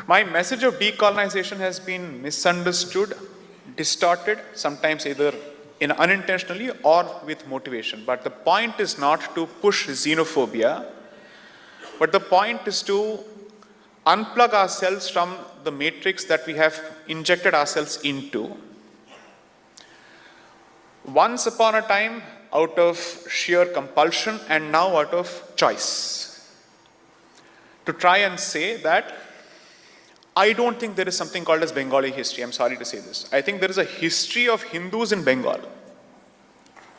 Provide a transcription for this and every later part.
My message of decolonization has been misunderstood, distorted, sometimes either unintentionally or with motivation. But the point is not to push xenophobia, but the point is to unplug ourselves from the matrix that we have injected ourselves into. Once upon a time, out of sheer compulsion, and now out of choice. To try and say that I don't think there is something called as Bengali history. I'm sorry to say this. I think there is a history of Hindus in Bengal.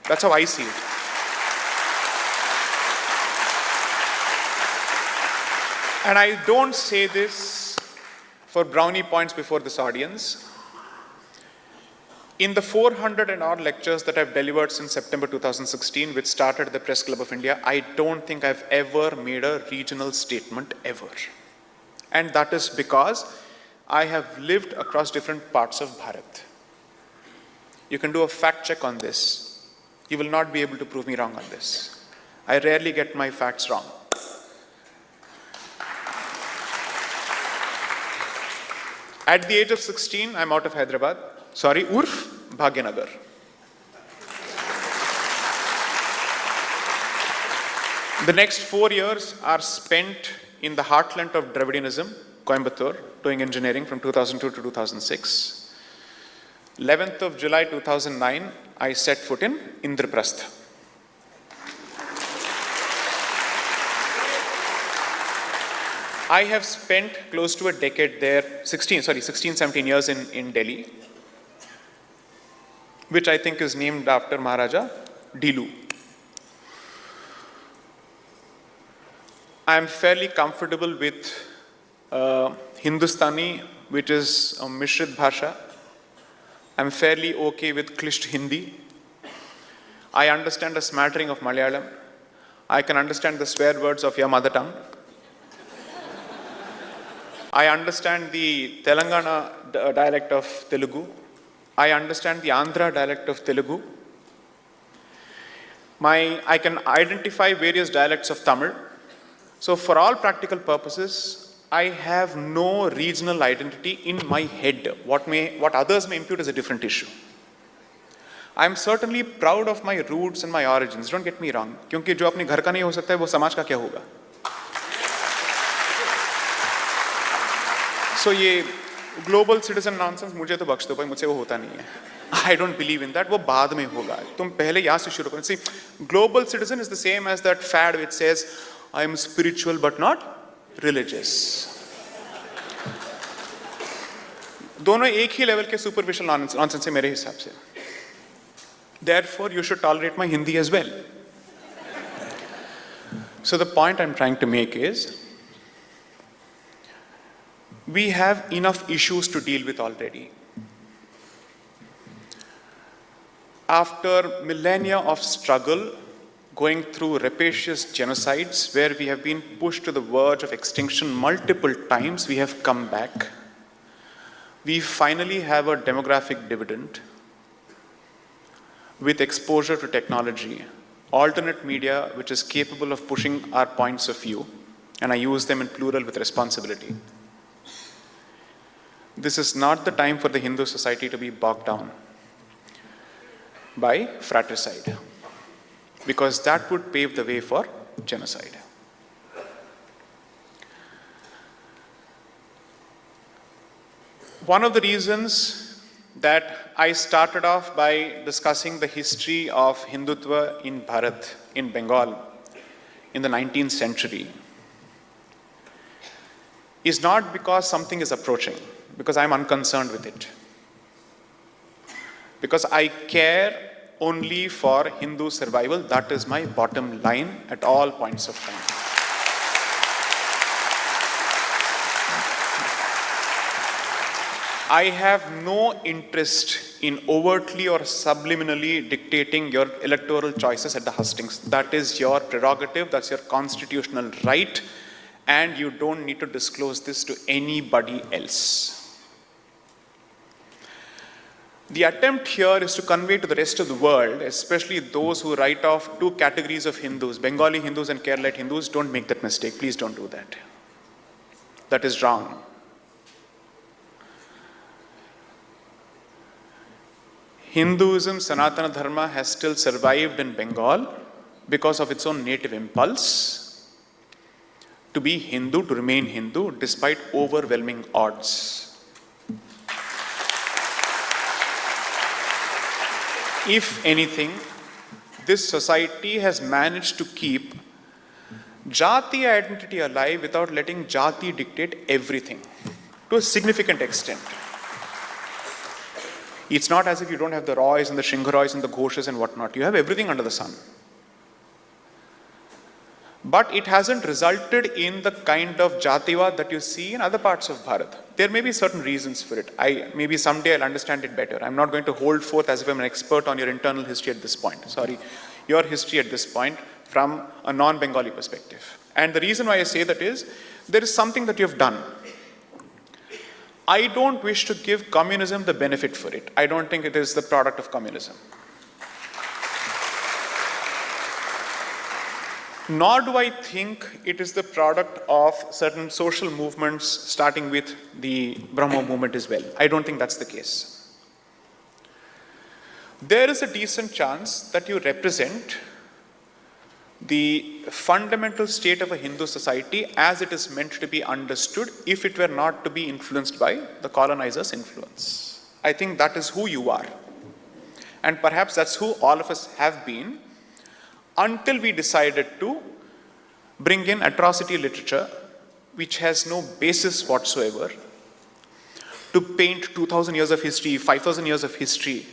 That's how I see it. And I don't say this for brownie points before this audience. In the 400 and odd lectures that I've delivered since September 2016, which started at the Press Club of India, I don't think I've ever made a regional statement ever. And that is because I have lived across different parts of Bharat. You can do a fact check on this. You will not be able to prove me wrong on this. I rarely get my facts wrong. At the age of 16, I'm out of Hyderabad. Sorry, Urf, Bhagyanagar. The next 4 years are spent in the heartland of Dravidianism, Coimbatore, doing engineering from 2002 to 2006. 11th of July 2009, I set foot in Indraprastha. I have spent close to a decade there, 16, 17 years in Delhi, which I think is named after Maharaja Dilu. I am fairly comfortable with Hindustani, which is a Mishrit Bhasha. I'm fairly okay with Klisht Hindi. I understand a smattering of Malayalam. I can understand the swear words of your mother tongue. I understand the Telangana dialect of Telugu. I understand the Andhra dialect of Telugu. I can identify various dialects of Tamil. So for all practical purposes, I have no regional identity in my head. What others may impute is a different issue. I am certainly proud of my roots and my origins. Don't get me wrong. क्योंकि जो अपने घर का नहीं हो सकता है, वो समाज का क्या होगा? So ये global citizen nonsense मुझे तो बख्श दो भाई, मुझसे वो होता नहीं है. I don't believe in that. वो बाद में होगा. तुम पहले यहाँ से शुरू करो. See, global citizen is the same as that fad which says I am spiritual but not religious. दोनों एक ही लेवल के superficial nonsense है मेरे हिसाब से. Therefore, you should tolerate my Hindi as well. So the point I'm trying to make is, we have enough issues to deal with already. After millennia of struggle, going through rapacious genocides, where we have been pushed to the verge of extinction multiple times, we have come back. We finally have a demographic dividend with exposure to technology, alternate media which is capable of pushing our points of view, and I use them in plural with responsibility. This is not the time for the Hindu society to be bogged down by fratricide, because that would pave the way for genocide. One of the reasons that I started off by discussing the history of Hindutva in Bharat, in Bengal, in the 19th century, is not because something is approaching, because I'm unconcerned with it. Because I care only for Hindu survival. That is my bottom line at all points of time. I have no interest in overtly or subliminally dictating your electoral choices at the hustings. That is your prerogative, that's your constitutional right, and you don't need to disclose this to anybody else. The attempt here is to convey to the rest of the world, especially those who write off two categories of Hindus, Bengali Hindus and Kerala Hindus. Don't make that mistake. Please don't do that. That is wrong. Hinduism, Sanatana Dharma, has still survived in Bengal because of its own native impulse to be Hindu, to remain Hindu, despite overwhelming odds. If anything, this society has managed to keep Jati identity alive without letting Jati dictate everything to a significant extent. It's not as if you don't have the Roys and the Shingharoys and the Ghoshas and whatnot. You have everything under the sun. But it hasn't resulted in the kind of Jativad that you see in other parts of Bharat. There may be certain reasons for it. Maybe someday I'll understand it better. I'm not going to hold forth as if I'm an expert on your internal history at this point. Sorry, your history at this point from a non-Bengali perspective. And the reason why I say that is, there is something that you've done. I don't wish to give communism the benefit for it. I don't think it is the product of communism. Nor do I think it is the product of certain social movements, starting with the Brahmo movement as well. I don't think that's the case. There is a decent chance that you represent the fundamental state of a Hindu society as it is meant to be understood if it were not to be influenced by the colonizer's influence. I think that is who you are. And perhaps that's who all of us have been, until we decided to bring in atrocity literature, which has no basis whatsoever, to paint 2,000 years of history, 5,000 years of history.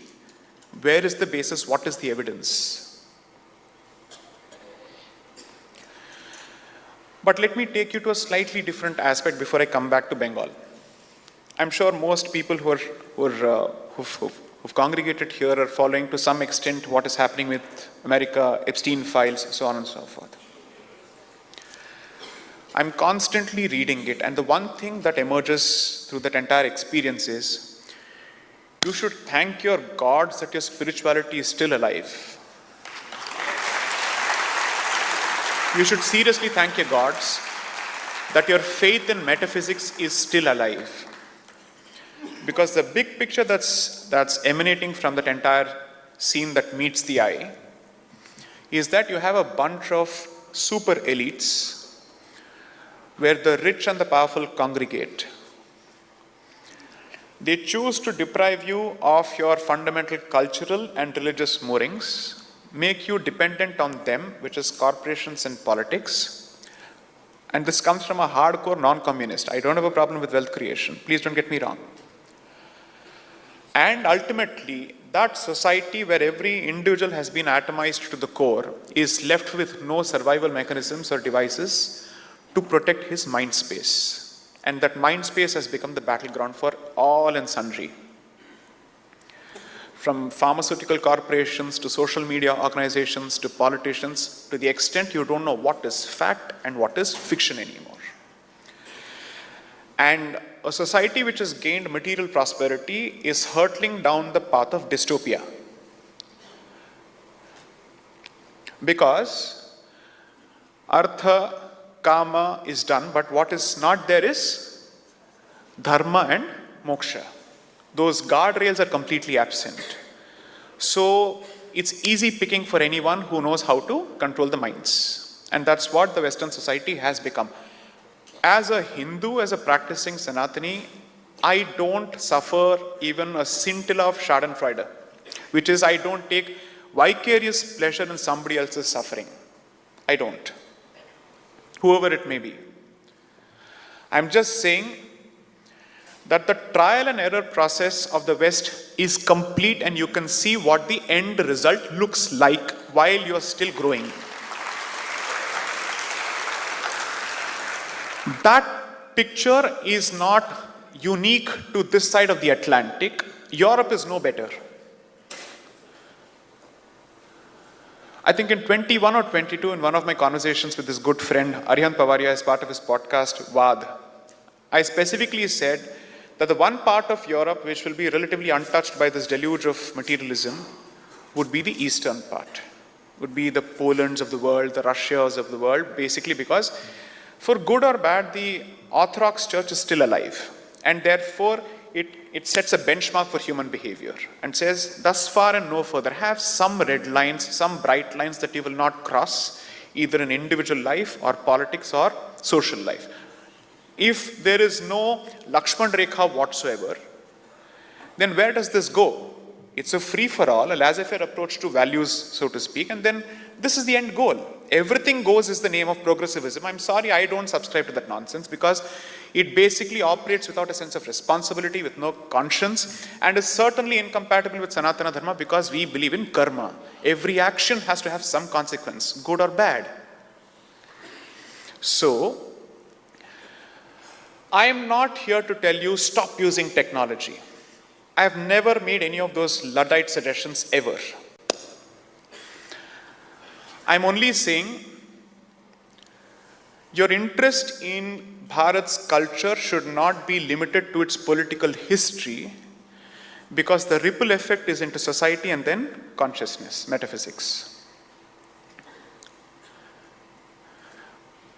Where is the basis? What is the evidence? But let me take you to a slightly different aspect before I come back to Bengal. I'm sure most people who've congregated here are following to some extent what is happening with America, Epstein files, so on and so forth. I'm constantly reading it, and the one thing that emerges through that entire experience is, you should thank your gods that your spirituality is still alive. You should seriously thank your gods that your faith in metaphysics is still alive. Because the big picture that's emanating from that entire scene that meets the eye is that you have a bunch of super elites where the rich and the powerful congregate. They choose to deprive you of your fundamental cultural and religious moorings, make you dependent on them, which is corporations and politics. And this comes from a hardcore non-communist. I don't have a problem with wealth creation. Please don't get me wrong. And ultimately, that society where every individual has been atomized to the core is left with no survival mechanisms or devices to protect his mind space. And that mind space has become the battleground for all and sundry. From pharmaceutical corporations to social media organizations to politicians, to the extent you don't know what is fact and what is fiction anymore. And a society which has gained material prosperity is hurtling down the path of dystopia. Because artha, kama is done, but what is not there is dharma and moksha. Those guardrails are completely absent. So it's easy picking for anyone who knows how to control the minds. And that's what the Western society has become. As a Hindu, as a practicing Sanatani, I don't suffer even a scintilla of schadenfreude, which is I don't take vicarious pleasure in somebody else's suffering. I don't. Whoever it may be. I'm just saying that the trial and error process of the West is complete, and you can see what the end result looks like while you're still growing. That picture is not unique to this side of the Atlantic. Europe is no better. I think in 21 or 22, in one of my conversations with this good friend, Arihant Pavaria, as part of his podcast, Vad, I specifically said that the one part of Europe which will be relatively untouched by this deluge of materialism would be the eastern part, would be the Polands of the world, the Russias of the world, basically because for good or bad, the Orthodox Church is still alive. And therefore, it sets a benchmark for human behavior and says, thus far and no further. Have some red lines, some bright lines that you will not cross, either in individual life or politics or social life. If there is no Lakshman Rekha whatsoever, then where does this go? It's a free-for-all, a laissez-faire approach to values, so to speak, and then this is the end goal. Everything goes is the name of progressivism. I'm sorry, I don't subscribe to that nonsense, because it basically operates without a sense of responsibility, with no conscience, and is certainly incompatible with Sanatana Dharma, because we believe in karma. Every action has to have some consequence, good or bad. So, I am not here to tell you stop using technology. I have never made any of those Luddite suggestions ever. I'm only saying your interest in Bharat's culture should not be limited to its political history, because the ripple effect is into society and then consciousness, metaphysics.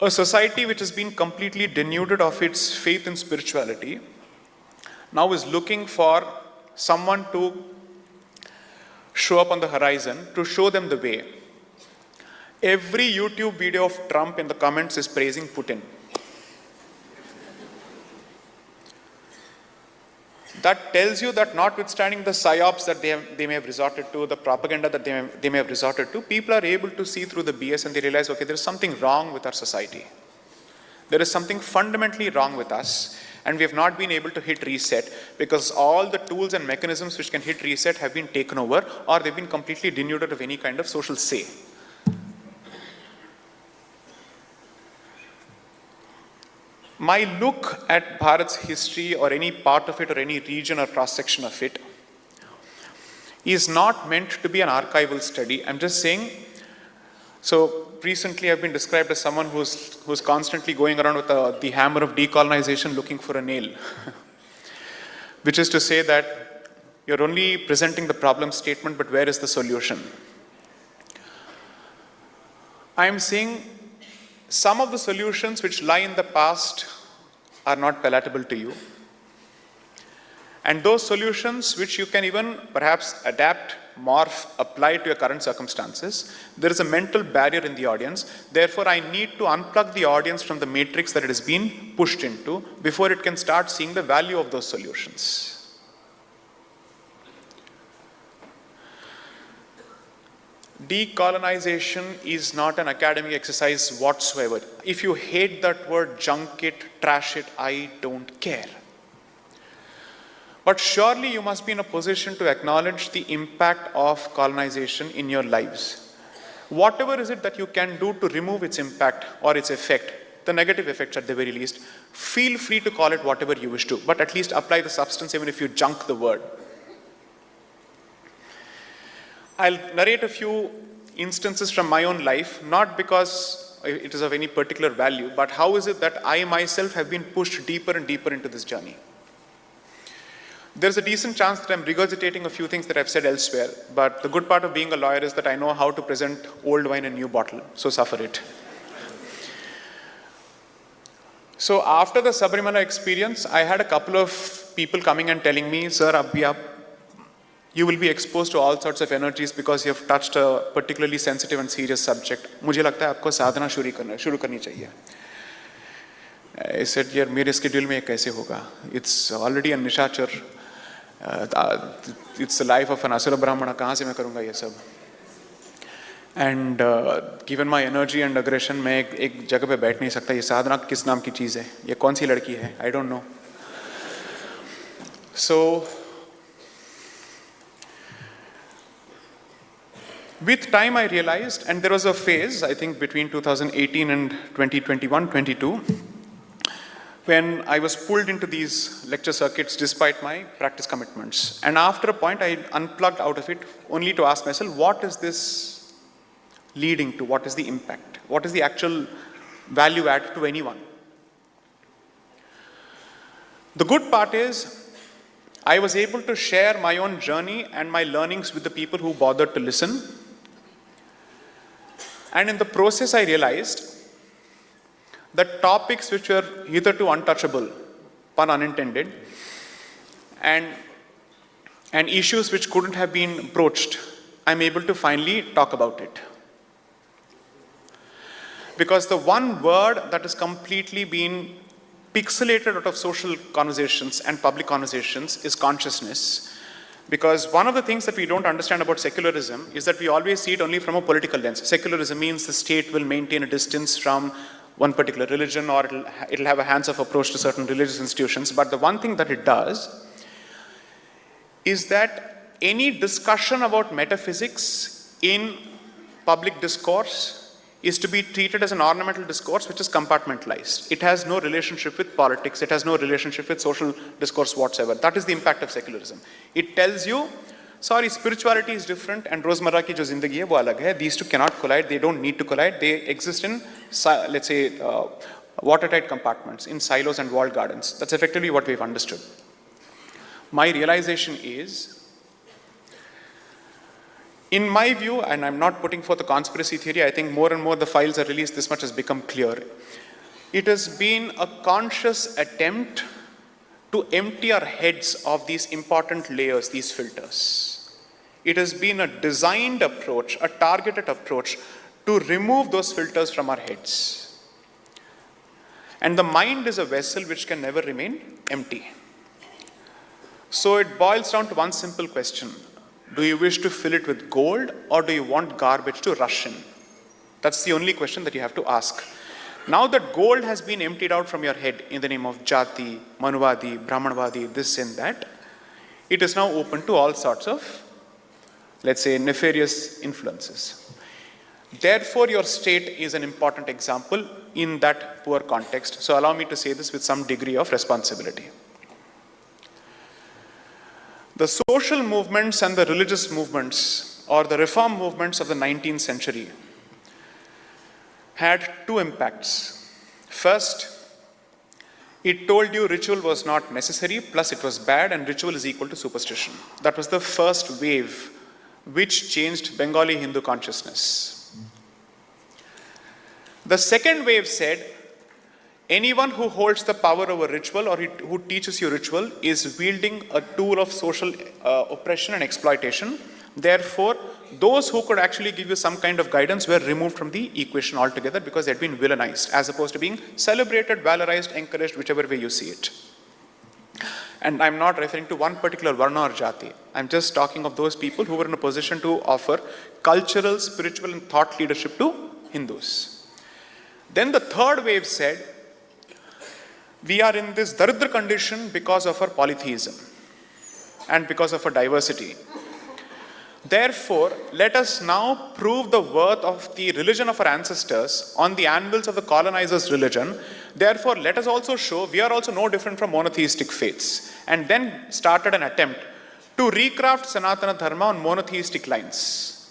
A society which has been completely denuded of its faith in spirituality now is looking for someone to show up on the horizon, to show them the way. Every YouTube video of Trump in the comments is praising Putin. That tells you that notwithstanding the psyops that they may have resorted to, the propaganda that they may have resorted to, people are able to see through the BS and they realize, okay, there is something wrong with our society. There is something fundamentally wrong with us, and we have not been able to hit reset because all the tools and mechanisms which can hit reset have been taken over, or they've been completely denuded of any kind of social say. My look at Bharat's history, or any part of it, or any region or cross-section of it, is not meant to be an archival study. I'm just saying, so recently I've been described as someone who's constantly going around with the hammer of decolonization looking for a nail. Which is to say that you're only presenting the problem statement, but where is the solution? I'm saying some of the solutions which lie in the past are not palatable to you. And those solutions which you can even perhaps adapt, morph, apply to your current circumstances, there is a mental barrier in the audience. Therefore, I need to unplug the audience from the matrix that it has been pushed into before it can start seeing the value of those solutions. Decolonization is not an academic exercise whatsoever. If you hate that word, junk it, trash it, I don't care. But surely you must be in a position to acknowledge the impact of colonization in your lives. Whatever is it that you can do to remove its impact or its effect, the negative effects at the very least, feel free to call it whatever you wish to, but at least apply the substance even if you junk the word. I'll narrate a few instances from my own life, not because it is of any particular value, but how is it that I myself have been pushed deeper and deeper into this journey. There's a decent chance that I'm regurgitating a few things that I've said elsewhere, but the good part of being a lawyer is that I know how to present old wine in new bottle, so suffer it. So after the Sabarimala experience, I had a couple of people coming and telling me, sir, you will be exposed to all sorts of energies because you have touched a particularly sensitive and serious subject. मुझे लगता है आपको साधना शुरू करनी चाहिए. I said, यार मेरे schedule में कैसे होगा? It's already a निशाचर. It's the life of an asura brahmana. कहाँ से मैं करूँगा ये सब? And given my energy and aggression, मैं एक जगह पे बैठ नहीं सकता. ये साधना किस नाम की चीज़ है? ये कौन सी लड़की है? I don't know. So with time I realized, and there was a phase, I think between 2018 and 2021-22, when I was pulled into these lecture circuits despite my practice commitments. And after a point, I unplugged out of it only to ask myself, what is this leading to? What is the impact? What is the actual value add to anyone? The good part is, I was able to share my own journey and my learnings with the people who bothered to listen. And in the process, I realized that topics which were hitherto untouchable, pun unintended, and issues which couldn't have been broached, I'm able to finally talk about it. Because the one word that has completely been pixelated out of social conversations and public conversations is consciousness. Because one of the things that we don't understand about secularism is that we always see it only from a political lens. Secularism means the state will maintain a distance from one particular religion, or it'll have a hands-off approach to certain religious institutions. But the one thing that it does is that any discussion about metaphysics in public discourse is to be treated as an ornamental discourse which is compartmentalized. It has no relationship with politics, it has no relationship with social discourse whatsoever. That is the impact of secularism. It tells you, sorry, spirituality is different and Rozmarra ki jo zindagi hai wo alag hai. These two cannot collide, they don't need to collide. They exist in, let's say, watertight compartments, in silos and walled gardens. That's effectively what we've understood. My realization is, in my view, and I'm not putting forth a conspiracy theory, I think more and more the files are released, this much has become clear. It has been a conscious attempt to empty our heads of these important layers, these filters. It has been a designed approach, a targeted approach to remove those filters from our heads. And the mind is a vessel which can never remain empty. So it boils down to one simple question. Do you wish to fill it with gold, or do you want garbage to rush in? That's the only question that you have to ask. Now that gold has been emptied out from your head in the name of Jati, Manuvadi, Brahmanvadi, this and that, it is now open to all sorts of, let's say, nefarious influences. Therefore, your state is an important example in that poor context. So allow me to say this with some degree of responsibility. The social movements and the religious movements, or the reform movements of the 19th century, had two impacts. First, it told you ritual was not necessary, plus it was bad, and ritual is equal to superstition. That was the first wave which changed Bengali Hindu consciousness. The second wave said, anyone who holds the power over ritual, or who teaches you ritual, is wielding a tool of social oppression and exploitation. Therefore, those who could actually give you some kind of guidance were removed from the equation altogether because they had been villainized, as opposed to being celebrated, valorized, encouraged, whichever way you see it. And I'm not referring to one particular Varna or Jati. I'm just talking of those people who were in a position to offer cultural, spiritual, and thought leadership to Hindus. Then the third wave said, we are in this daridra condition because of our polytheism and because of our diversity. Therefore, let us now prove the worth of the religion of our ancestors on the anvils of the colonizers' religion. Therefore, let us also show we are also no different from monotheistic faiths. And then started an attempt to recraft Sanatana Dharma on monotheistic lines.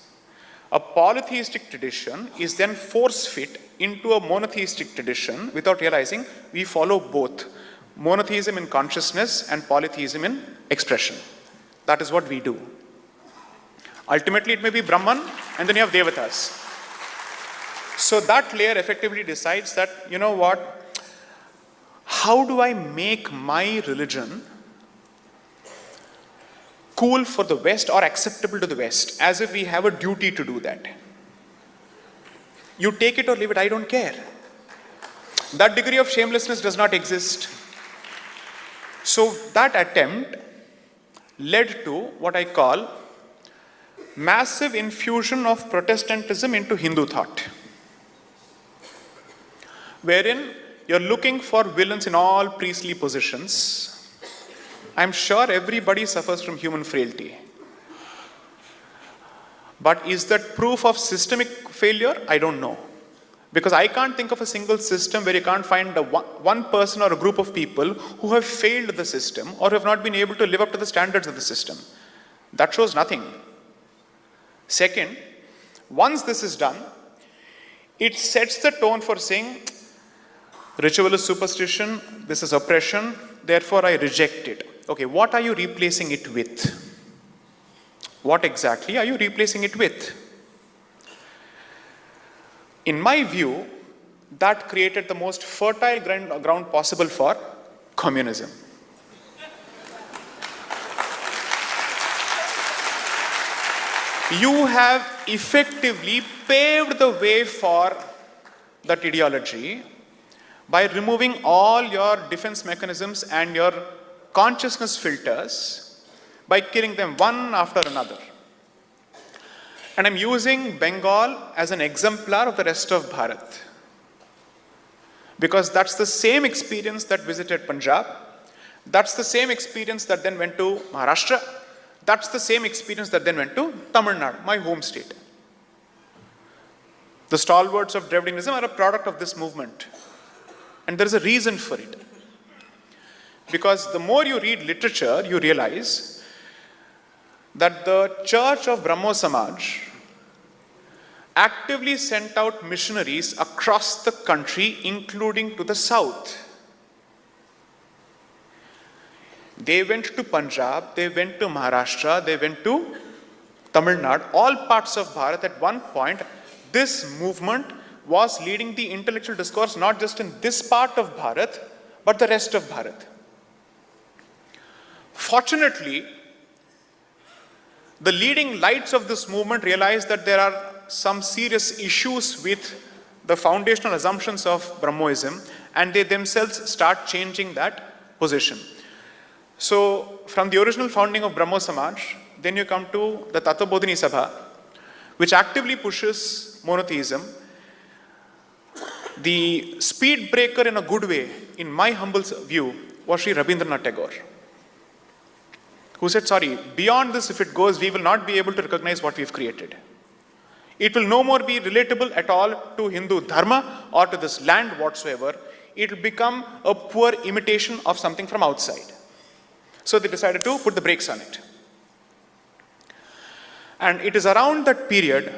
A polytheistic tradition is then force-fit into a monotheistic tradition without realizing we follow both monotheism in consciousness and polytheism in expression. That is what we do. Ultimately, it may be Brahman, and then you have Devatas. So that layer effectively decides that, you know what, how do I make my religion cool for the West or acceptable to the West, as if we have a duty to do that. You take it or leave it, I don't care. That degree of shamelessness does not exist. So that attempt led to what I call massive infusion of Protestantism into Hindu thought, wherein you're looking for villains in all priestly positions. I'm sure everybody suffers from human frailty. But is that proof of systemic failure? I don't know. Because I can't think of a single system where you can't find one person or a group of people who have failed the system or have not been able to live up to the standards of the system. That shows nothing. Second, once this is done, it sets the tone for saying, ritual is superstition, this is oppression, therefore I reject it. Okay, what are you replacing it with? What exactly are you replacing it with? In my view, that created the most fertile ground possible for communism. You have effectively paved the way for that ideology by removing all your defense mechanisms and your consciousness filters, by killing them one after another. And I'm using Bengal as an exemplar of the rest of Bharat, because that's the same experience that visited Punjab, that's the same experience that then went to Maharashtra, that's the same experience that then went to Tamil Nadu, my home state. The stalwarts of Dravidianism are a product of this movement. And there is a reason for it. Because the more you read literature, you realize that the Church of Brahmo Samaj actively sent out missionaries across the country, including to the south. They went to Punjab, they went to Maharashtra, they went to Tamil Nadu, all parts of Bharat. At one point, this movement was leading the intellectual discourse not just in this part of Bharat, but the rest of Bharat. Fortunately, the leading lights of this movement realized that there are some serious issues with the foundational assumptions of Brahmoism, and they themselves start changing that position. So, from the original founding of Brahmo Samaj, then you come to the Tattvabodhini Sabha, which actively pushes monotheism. The speed breaker in a good way, in my humble view, was Sri Rabindranath Tagore, who said, sorry, beyond this if it goes, we will not be able to recognize what we've created. It will no more be relatable at all to Hindu dharma or to this land whatsoever. It will become a poor imitation of something from outside. So they decided to put the brakes on it. And it is around that period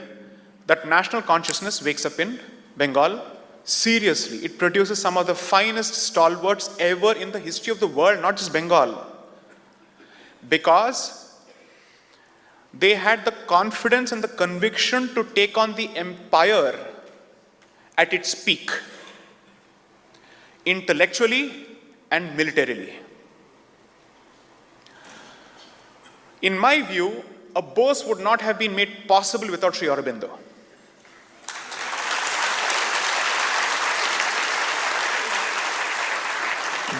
that national consciousness wakes up in Bengal. Seriously, it produces some of the finest stalwarts ever in the history of the world, not just Bengal. Because they had the confidence and the conviction to take on the empire at its peak, intellectually and militarily. In my view, a Bose would not have been made possible without Sri Aurobindo.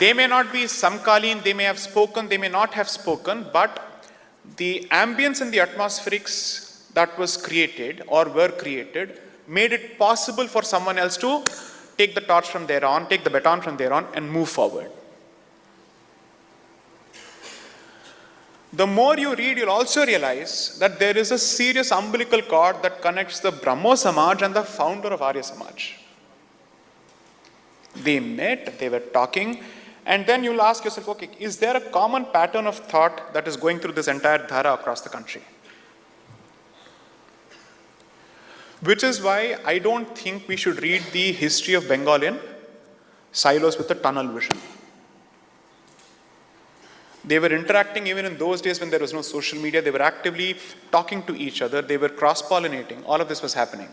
They may not be Samkalin, they may have spoken, they may not have spoken, but the ambience and the atmospherics that was created or were created made it possible for someone else to take the torch from there on, take the baton from there on, and move forward. The more you read, you'll also realize that there is a serious umbilical cord that connects the Brahmo Samaj and the founder of Arya Samaj. They met, they were talking, and then you'll ask yourself, okay, is there a common pattern of thought that is going through this entire dhara across the country? Which is why I don't think we should read the history of Bengal in silos with a tunnel vision. They were interacting even in those days when there was no social media. They were actively talking to each other. They were cross-pollinating. All of this was happening.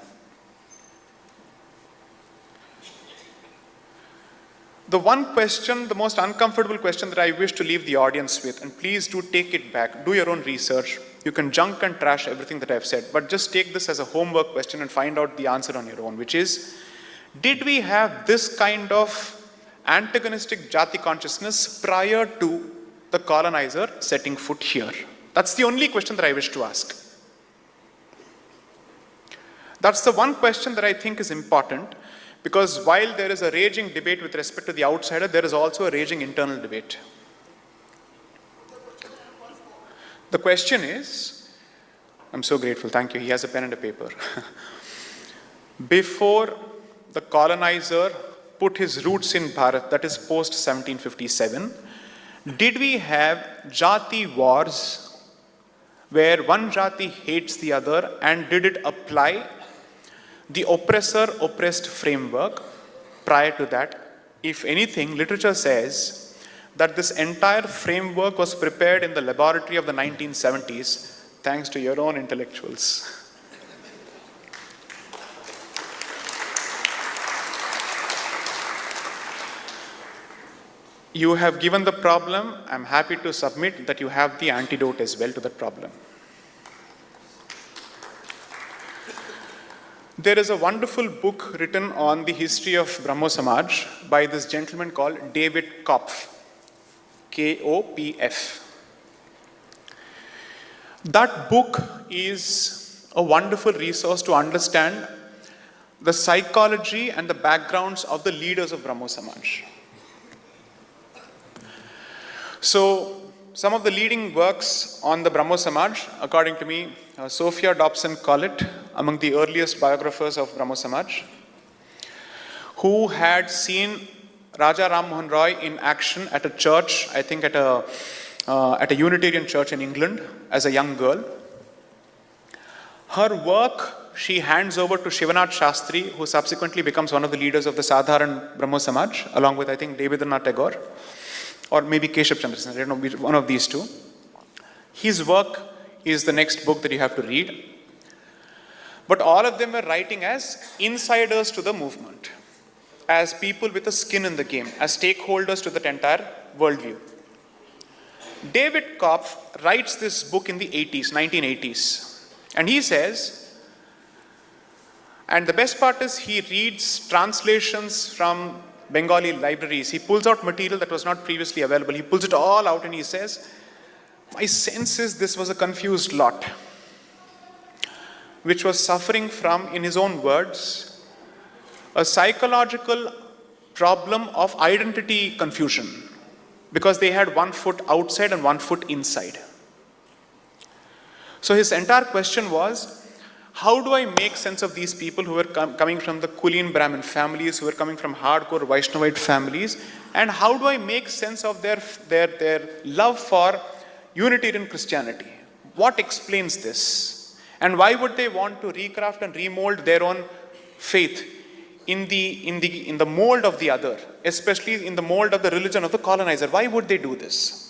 The one question, the most uncomfortable question that I wish to leave the audience with, and please do take it back, do your own research. You can junk and trash everything that I've said, but just take this as a homework question and find out the answer on your own, which is, did we have this kind of antagonistic Jati consciousness prior to the colonizer setting foot here? That's the only question that I wish to ask. That's the one question that I think is important, because while there is a raging debate with respect to the outsider, there is also a raging internal debate. The question is, I'm so grateful, thank you, he has a pen and a paper. Before the colonizer put his roots in Bharat, that is post 1757, did we have Jati wars where one Jati hates the other, and did it apply the oppressor-oppressed framework prior to that? If anything, literature says that this entire framework was prepared in the laboratory of the 1970s, thanks to your own intellectuals. You have given the problem. I'm happy to submit that you have the antidote as well to that problem. There is a wonderful book written on the history of Brahmo Samaj by this gentleman called David Kopf, Kopf. That book is a wonderful resource to understand the psychology and the backgrounds of the leaders of Brahmo Samaj. So, some of the leading works on the Brahmo Samaj, according to me, Sophia Dobson Collett, among the earliest biographers of Brahmo Samaj, who had seen Raja Ram Mohan Roy in action at a church, I think at a Unitarian church in England, as a young girl. Her work she hands over to Shivanath Shastri, who subsequently becomes one of the leaders of the Sadharan Brahmo Samaj, along with, I think, Devendranath Tagore, or maybe Keshav Chandra Sen, I don't know, one of these two. His work is the next book that you have to read. But all of them were writing as insiders to the movement, as people with a skin in the game, as stakeholders to that entire worldview. David Kopf writes this book in the 80s, 1980s. And he says, and the best part is he reads translations from Bengali libraries. He pulls out material that was not previously available. He pulls it all out and he says, my sense is this was a confused lot, which was suffering from, in his own words, a psychological problem of identity confusion, because they had one foot outside and one foot inside. So his entire question was, how do I make sense of these people who were coming from the Kulian Brahmin families, who were coming from hardcore Vaishnavite families, and how do I make sense of their love for Unitarian Christianity? What explains this? And why would they want to recraft and remold their own faith in the mold of the other, especially in the mold of the religion of the colonizer? Why would they do this?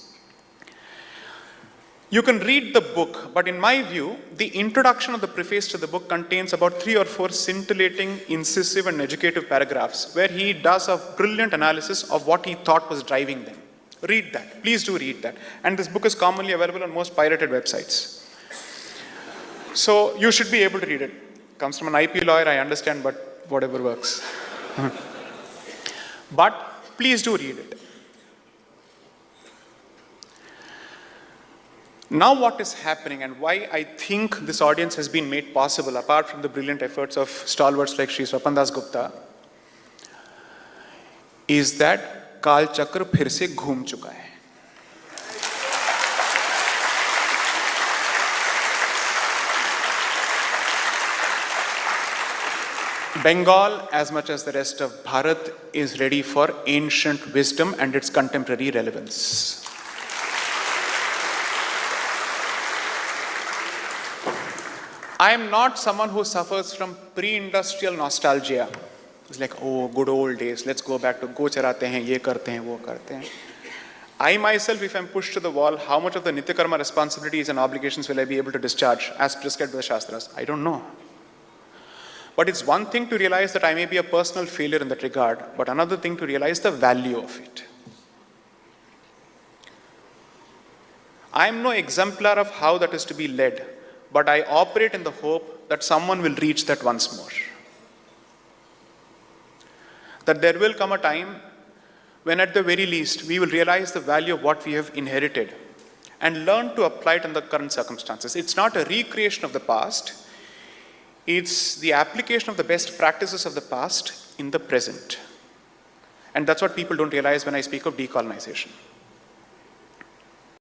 You can read the book, but in my view, the introduction of the preface to the book contains about 3 or 4 scintillating, incisive and educative paragraphs where he does a brilliant analysis of what he thought was driving them. Read that. Please do read that. And this book is commonly available on most pirated websites. So you should be able to read it. Comes from an IP lawyer, I understand, but whatever works. But please do read it. Now what is happening and why I think this audience has been made possible, apart from the brilliant efforts of stalwarts like Sri Swapan Das Gupta, is that Kaal Chakra phir se ghoom chuka hai. Bengal, as much as the rest of Bharat, is ready for ancient wisdom and its contemporary relevance. I am not someone who suffers from pre-industrial nostalgia. It's like, oh, good old days, let's go back to go charate hain, ye karte hain, wo karte hain. I myself, if I'm pushed to the wall, how much of the Nitya Karma responsibilities and obligations will I be able to discharge as prescribed by the Shastras? I don't know. But it's one thing to realize that I may be a personal failure in that regard, but another thing to realize the value of it. I am no exemplar of how that is to be led, but I operate in the hope that someone will reach that once more. That there will come a time when at the very least we will realize the value of what we have inherited and learn to apply it in the current circumstances. It's not a recreation of the past, it's the application of the best practices of the past in the present. And that's what people don't realize when I speak of decolonization.